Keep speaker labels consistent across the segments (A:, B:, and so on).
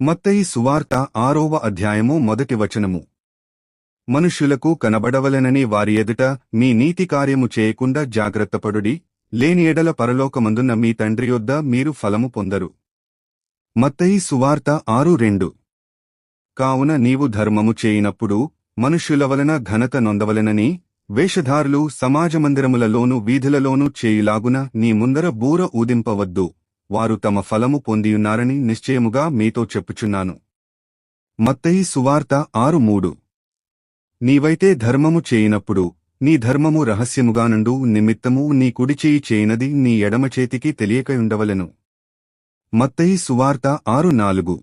A: మత్తయి సువార్త 6వ అధ్యాయము 1 వచనము. మనుష్యులకు కనబడవలెనని వారి ఎదుట మీ నీతి కార్యము చేయకుండా జాగ్రత్తపడుడి, లేని ఎడల పరలోకమందున్న మీ తండ్రి యొద్ద మీరు ఫలము పొందరు. మత్తయి సువార్త 6:2. కావున నీవు ధర్మము చేయినప్పుడు మనుష్యుల వలన ఘనత నొందవలెనని వేషధారులు సమాజమందిరములలోను వీధులలోనూ చేయులాగున నీ ముందర బూర ఊదింపవద్దు, వారు తమ ఫలము పొందియున్నారని నిశ్చయముగా మీతో చెప్పుచున్నాను. మత్తయి సువార్త 6:3. నీవైతే ధర్మము చేయినప్పుడు నీ ధర్మము రహస్యముగానుండు నిమిత్తము నీ కుడిచేయి చేయనది నీ ఎడమచేతికి తెలియకయుండవలెను. మత్తయి సువార్త 6:4.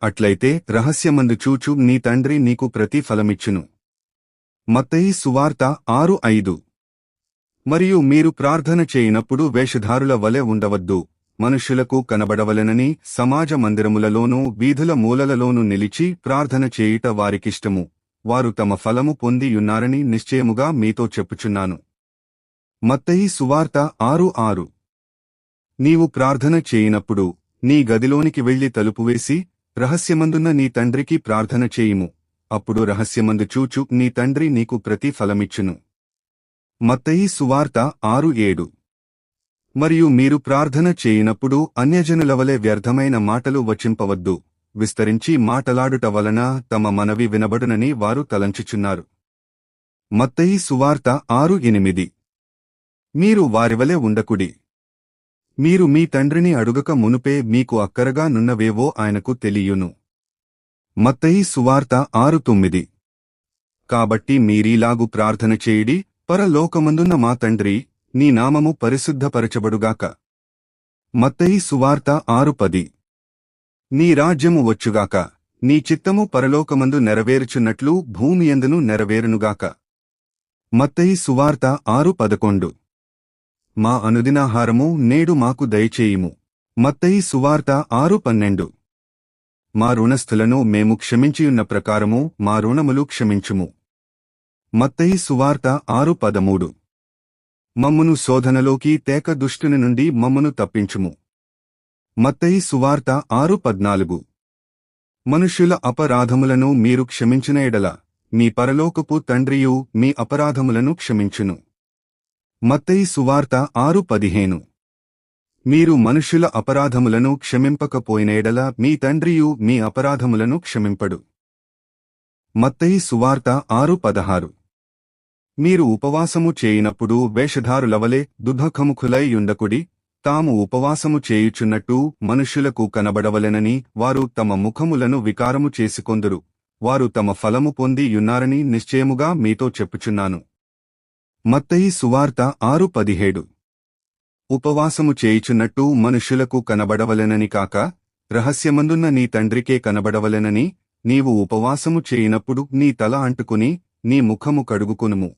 A: అట్లయితే రహస్యమందు చూచు నీ తండ్రి నీకు ప్రతి ఫలమిచ్చును. మత్తయి సువార్త 6:5. మరియు మీరు ప్రార్థన చేయినప్పుడు వేషధారుల వలె ఉండవద్దు, మనుష్యులకు కనబడవలెనని సమాజ మందిరములలోనూ వీధుల మూలలలోనూ నిలిచి ప్రార్థన చేయుట వారికిష్టము, వారు తమ ఫలము పొందియున్నారని నిశ్చయముగా మీతో చెప్పుచున్నాను. మత్తయి సువార్త 6:6. నీవు ప్రార్థన చేయినప్పుడు నీ గదిలోనికి వెళ్లి తలుపువేసి రహస్యమందున్న నీ తండ్రికి ప్రార్థన చేయుము, అప్పుడు రహస్యమందు చూచు నీ తండ్రి నీకు ప్రతి ఫలమిచ్చును. మత్తయి సువార్త 6:7. మరియు మీరు ప్రార్థన చేయినప్పుడు అన్యజనులవలె వ్యర్థమైన మాటలు వచింపవద్దు, విస్తరించి మాటలాడుట వలన తమ మనవి వినబడునని వారు తలంచుచున్నారు. మత్తయి సువార్త 6:8. మీరు వారివలె ఉండకుడి. మీరు మీ తండ్రిని అడుగక మునుపే మీకు అక్కరగా నున్నవేవో ఆయనకు తెలియును. మత్తయి సువార్త 6:9. కాబట్టి మీరీలాగు ప్రార్థన చేయుడి, పరలోకమందున్న మా తండ్రి, నీ నామము పరిశుద్ధపరచబడుగాక. మత్తయి సువార్త 6:10. నీ రాజ్యము వచ్చుగాక, నీ చిత్తము పరలోకమందు నెరవేరుచున్నట్లు భూమియందును నెరవేరునుగాక. మత్తయి సువార్త 6:11. మా అనుదినాహారము నేడు మాకు దయచేయుము. మత్తయి సువార్త 6:12. మా రుణస్థులను మేము క్షమించియున్న ప్రకారము మా రుణములు క్షమించుము. మత్తయి సువార్త 6:13. మమ్మును శోధనలోకి తేక దుష్టుని నుండి మమ్మును తప్పించుము. మత్తయి సువార్త 6:14. మనుష్యుల అపరాధములను మీరు క్షమించిన ఎడల మీ పరలోకపు తండ్రియు మీ అపరాధములను క్షమించును. మత్తయి సువార్త 6:15. మీరు మనుష్యుల అపరాధములను క్షమింపకపోయిన ఎడల మీ తండ్రియు మీ అపరాధములను క్షమింపడు. మత్తయి సువార్త 6:16. మీరు ఉపవాసము చేయినప్పుడు వేషధారులవలె దుఃఖముఖులై యుండకుడి, తాము ఉపవాసము చేయుచున్నట్టు మనుష్యులకు కనబడవలెనని వారు తమ ముఖములను వికారము చేసుకొందురు, వారు తమ ఫలము పొంది యున్నారని నిశ్చయముగా మీతో చెప్పుచున్నాను. మత్తయి సువార్త 6:17. ఉపవాసము చేయుచున్నట్టు మనుష్యులకు కనబడవలెనని కాక, రహస్యమందున్న నీ తండ్రికే కనబడవలెనని నీవు ఉపవాసము చేయినప్పుడు నీ తల అంటుకుని నీ ముఖము కడుగుకొనుము.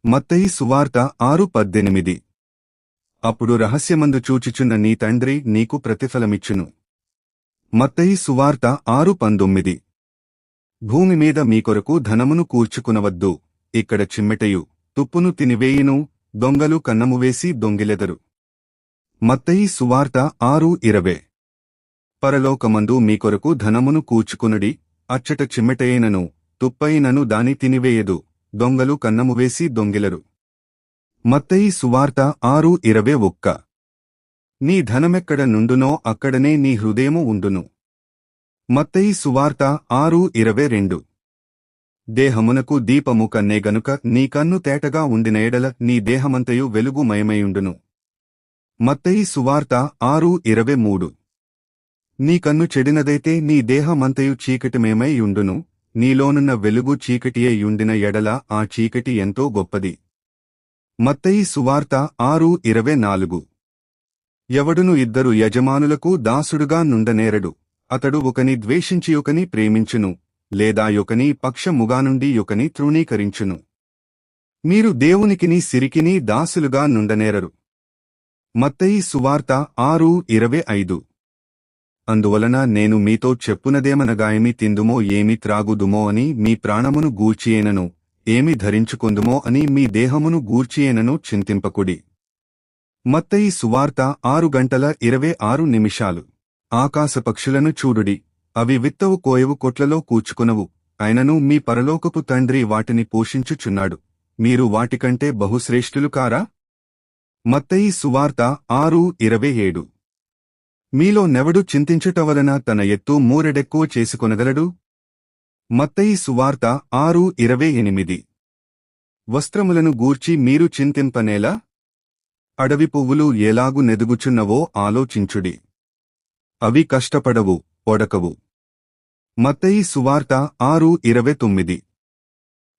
A: మత్తయి సువార్త 6:18. అప్పుడు రహస్యమందు చూచుచున్న నీ తండ్రి నీకు ప్రతిఫలమిచ్చును. మత్తయి సువార్త 6:19. భూమి మీద మీ కొరకు ధనమును కూర్చుకునవద్దు, ఇక్కడ చిమ్మెటయు తుప్పును తినివేయును, దొంగలు కన్నము వేసి దొంగిలెదరు. మత్తయి సువార్త 6:20. పరలోకమందు మీ కొరకు ధనమును కూర్చుకునుడి, అచ్చట చిమ్మెటయైనను తుప్పైనను దాని తినివేయదు, దొంగలు కన్నము వేసి దొంగిలరు. మత్తయి సువార్త 6:21. నీ ధనమెక్కడ నుండునో అక్కడనే నీ హృదయము ఉండును. మత్తయి సువార్త 6:22. దేహమునకు దీపము కన్నే గనుక నీ కన్ను తేటగా ఉండిన ఎడల నీ దేహమంతయు వెలుగుమయమయుండును. మత్తయి సువార్త 6:23. నీ కన్ను చెడినదైతే నీ దేహమంతయు చీకటిమయమై యుండును, నీలోనున్న వెలుగు చీకటియే యుండిన ఎడల ఆ చీకటి ఎంతో గొప్పది. మత్తయి సువార్త 6:24. ఎవడును ఇద్దరు యజమానులకు దాసుడుగా నుండనేరడు, అతడు ఒకని ద్వేషించి ఒకని ప్రేమించును, లేదా యొకని పక్షముగానుండి యొకని తృణీకరించును. మీరు దేవునికిని సిరికిని దాసులుగా నుండనేరరు. మత్తయి సువార్త 6:25. అందువలన నేను మీతో చెప్పునదేమనగా ఏమి తిందుమో ఏమి త్రాగుదుమో అని మీ ప్రాణమును గూర్చియేనను, ఏమి ధరించుకొందుమో అని మీ దేహమును గూర్చియేనను చింతింపకుడి. మత్తయి సువార్త 6:26. ఆకాశపక్షులను చూడుడి, అవి విత్తవు కోయవు కొట్లలో కూర్చుకొనవు, అయినను మీ పరలోకపు తండ్రి వాటిని పోషించుచున్నాడు. మీరు వాటికంటే బహుశ్రేష్ఠులు కారా? మత్తయి సువార్త 6:27. మీలో నెవడు చింతించుటవలన తన ఎత్తు మూరెడెక్కువ చేసుకొనగలడు? మత్తయి సువార్త 6:28. వస్త్రములను గూర్చి మీరు చింతింపనేలా? అడవి పువ్వులు ఎలాగు నెదుగుచున్నవో ఆలోచించుడి. అవి కష్టపడవు, ఒడకవు. మత్తయి సువార్త 6:29.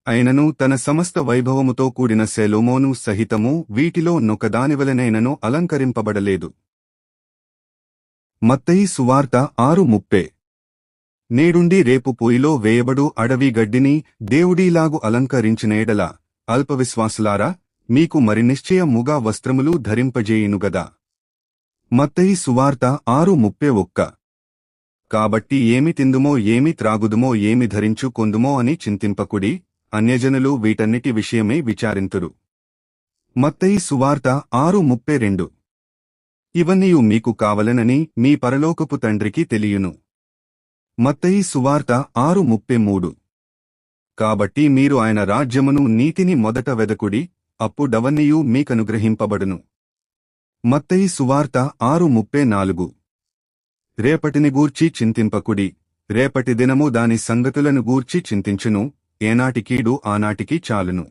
A: అయినను తన సమస్త వైభవముతో కూడిన సొలొమోను సహితము వీటిలో నొకదానివలనైనను అలంకరింపబడలేదు. మత్తయి సువార్త 6:30. నేడుండి రేపు పొయ్యిలో వేయబడు అడవి గడ్డిని దేవుడీలాగు అలంకరించిన ఎడల అల్పవిశ్వాసులారా, మీకు మరి నిశ్చయముగా వస్త్రములు ధరింపజేయునుగదా. మత్తయి సువార్త 6:31. కాబట్టి ఏమి తిందుమో ఏమి త్రాగుదుమో ఏమి ధరించు కొందుమో అని చింతింపకుడి, అన్యజనులు వీటన్నిటి విషయమై విచారింతురు. మత్తయి సువార్త 6:32. ఇవన్నీయు మీకు కావలెనని మీ పరలోకపు తండ్రికి తెలియును. మత్తయి సువార్త 6:33. కాబట్టి మీరు ఆయన రాజ్యమును నీతిని మొదట వెదకుడి, అప్పుడవన్నీయు మీకనుగ్రహింపబడును. మత్తయి సువార్త 6:34. రేపటిని గూర్చి చింతింపకుడి, రేపటి దినము దాని సంగతులను గూర్చి చింతించును, ఏనాటి కీడు ఆనాటికి చాలును.